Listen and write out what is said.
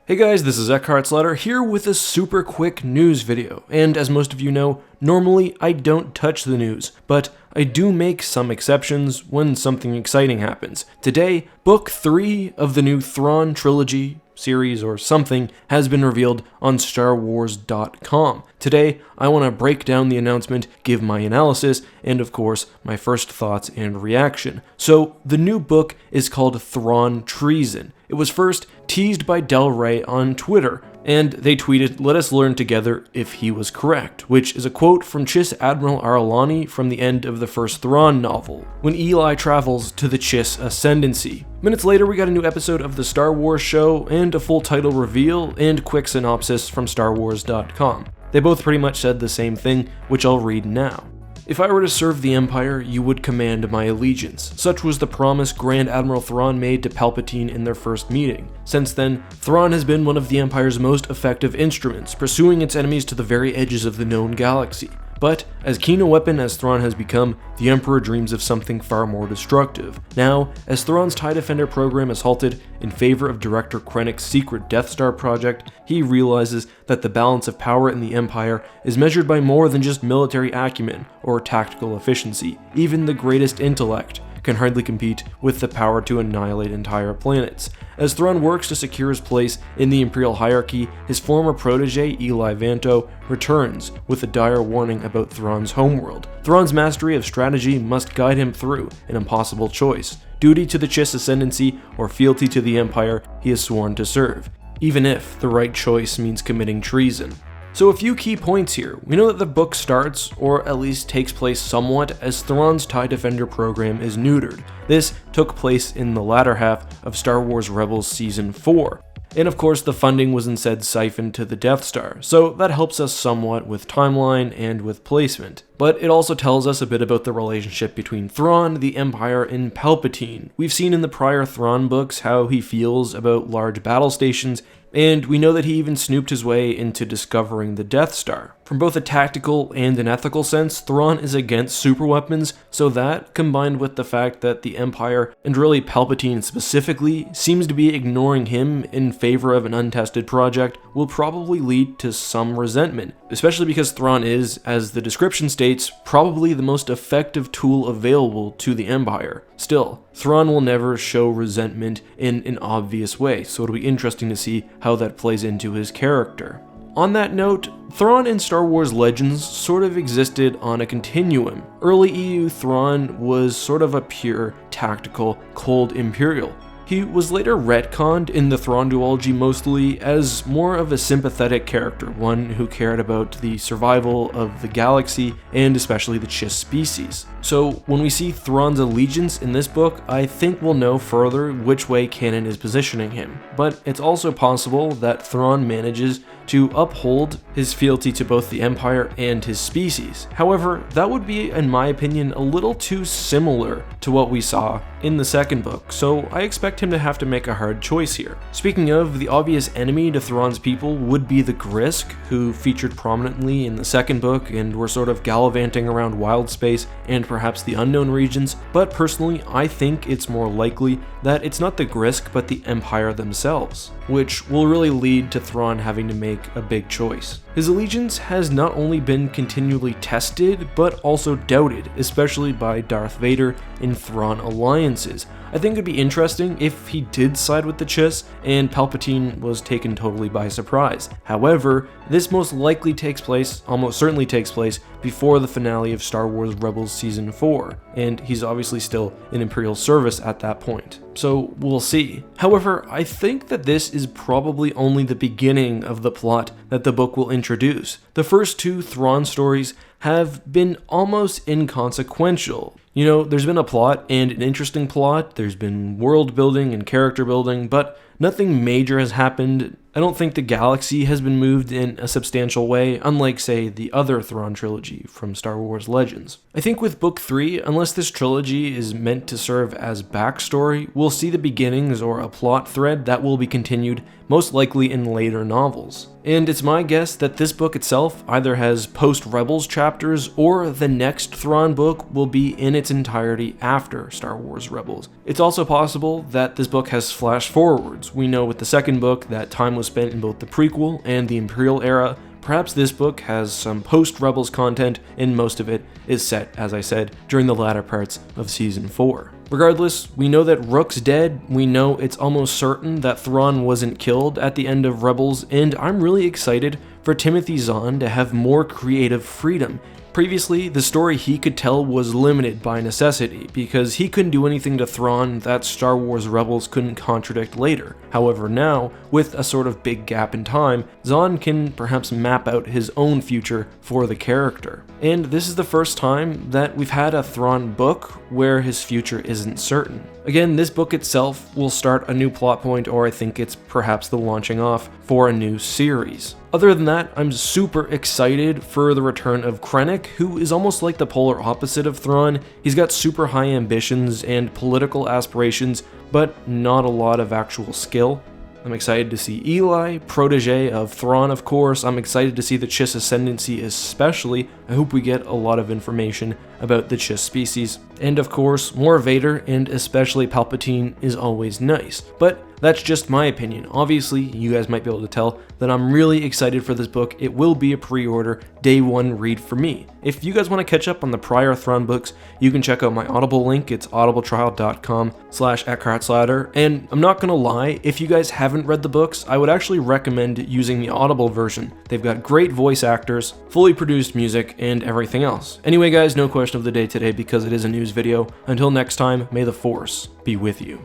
Hey guys, this is EckhartsLadder here with a super quick news video, and as most of you know, normally I don't touch the news, but I do make some exceptions when something exciting happens. Today, book 3 of the new THRAWN trilogy, series or something, has been revealed on StarWars.com. Today, I want to break down the announcement, give my analysis, and of course, my first thoughts and reaction. So, the new book is called THRAWN Treason. It was first teased by Del Rey on Twitter, and they tweeted, "Let us learn together if he was correct," which is a quote from Chiss Admiral Ar'alani from the end of the first THRAWN novel, when Eli travels to the Chiss Ascendancy. Minutes later, we got a new episode of the Star Wars show, and a full title reveal, and quick synopsis from StarWars.com. They both pretty much said the same thing, which I'll read now. "If I were to serve the Empire, you would command my allegiance. Such was the promise Grand Admiral Thrawn made to Palpatine in their first meeting. Since then, Thrawn has been one of the Empire's most effective instruments, pursuing its enemies to the very edges of the known galaxy. But, as keen a weapon as Thrawn has become, the Emperor dreams of something far more destructive. Now, as Thrawn's TIE Defender program is halted in favor of Director Krennic's secret Death Star project, he realizes that the balance of power in the Empire is measured by more than just military acumen or tactical efficiency. Even the greatest intellect can hardly compete with the power to annihilate entire planets. As Thrawn works to secure his place in the Imperial hierarchy, his former protege, Eli Vanto, returns with a dire warning about Thrawn's homeworld. Thrawn's mastery of strategy must guide him through an impossible choice: duty to the Chiss Ascendancy or fealty to the Empire he has sworn to serve, even if the right choice means committing treason." So a few key points here. We know that the book starts, or at least takes place somewhat, as Thrawn's TIE Defender program is neutered. This took place in the latter half of Star Wars Rebels Season 4. And of course, the funding was instead siphoned to the Death Star, so that helps us somewhat with timeline and with placement. But it also tells us a bit about the relationship between Thrawn, the Empire, and Palpatine. We've seen in the prior Thrawn books how he feels about large battle stations, and we know that he even snooped his way into discovering the Death Star. From both a tactical and an ethical sense, Thrawn is against superweapons, so that, combined with the fact that the Empire, and really Palpatine specifically, seems to be ignoring him in favor of an untested project, will probably lead to some resentment, especially because Thrawn is, as the description states, probably the most effective tool available to the Empire. Still, Thrawn will never show resentment in an obvious way, so it'll be interesting to see how that plays into his character. On that note, Thrawn in Star Wars Legends sort of existed on a continuum. Early EU Thrawn was sort of a pure, tactical, cold Imperial. He was later retconned in the Thrawn duology mostly as more of a sympathetic character, one who cared about the survival of the galaxy and especially the Chiss species. So when we see Thrawn's allegiance in this book, I think we'll know further which way canon is positioning him. But it's also possible that Thrawn manages to uphold his fealty to both the Empire and his species. However, that would be, in my opinion, a little too similar to what we saw in the second book, so I expect him to have to make a hard choice here. Speaking of, the obvious enemy to Thrawn's people would be the Grisk, who featured prominently in the second book and were sort of gallivanting around wild space and perhaps the unknown regions, but personally I think it's more likely that it's not the Grisk but the Empire themselves, which will really lead to Thrawn having to make a big choice. His allegiance has not only been continually tested, but also doubted, especially by Darth Vader in Thrawn alliances. I think it'd be interesting if he did side with the Chiss and Palpatine was taken totally by surprise. However, this most likely takes place, almost certainly takes place, before the finale of Star Wars Rebels Season 4, and he's obviously still in Imperial service at that point. So we'll see. However, I think that this is probably only the beginning of the plot that the book will introduce. The first two Thrawn stories have been almost inconsequential. You know, there's been a plot, and an interesting plot, there's been world building and character building, but nothing major has happened. I don't think the galaxy has been moved in a substantial way, unlike, say, the other THRAWN trilogy from Star Wars Legends. I think with Book 3, unless this trilogy is meant to serve as backstory, we'll see the beginnings or a plot thread that will be continued, most likely in later novels. And it's my guess that this book itself either has post-Rebels chapters, or the next THRAWN book will be in its entirety after Star Wars Rebels. It's also possible that this book has flash forwards, Thrones. We know with the second book that time was spent in both the prequel and the Imperial era. Perhaps this book has some post-Rebels content, and most of it is set, as I said, during the latter parts of Season 4. Regardless, we know that Rook's dead, we know it's almost certain that Thrawn wasn't killed at the end of Rebels, and I'm really excited for Timothy Zahn to have more creative freedom. Previously, the story he could tell was limited by necessity, because he couldn't do anything to Thrawn that Star Wars Rebels couldn't contradict later. However, now, with a sort of big gap in time, Zahn can perhaps map out his own future for the character. And this is the first time that we've had a Thrawn book where his future isn't certain. Again, this book itself will start a new plot point, or I think it's perhaps the launching off for a new series. Other than that, I'm super excited for the return of Krennic, who is almost like the polar opposite of Thrawn. He's got super high ambitions and political aspirations, but not a lot of actual skill. I'm excited to see Eli, protege of Thrawn of course. I'm excited to see the Chiss ascendancy especially. I hope we get a lot of information about the Chiss species. And of course, more Vader and especially Palpatine is always nice. But that's just my opinion. Obviously, you guys might be able to tell that I'm really excited for this book. It will be a pre-order, day one read for me. If you guys want to catch up on the prior Thrawn books, you can check out my Audible link. It's audibletrial.com/EckhartsLadder. And I'm not gonna lie, if you guys haven't read the books, I would actually recommend using the Audible version. They've got great voice actors, fully produced music, and everything else. Anyway guys, no question of the day today because it is a news video. Until next time, may the Force be with you.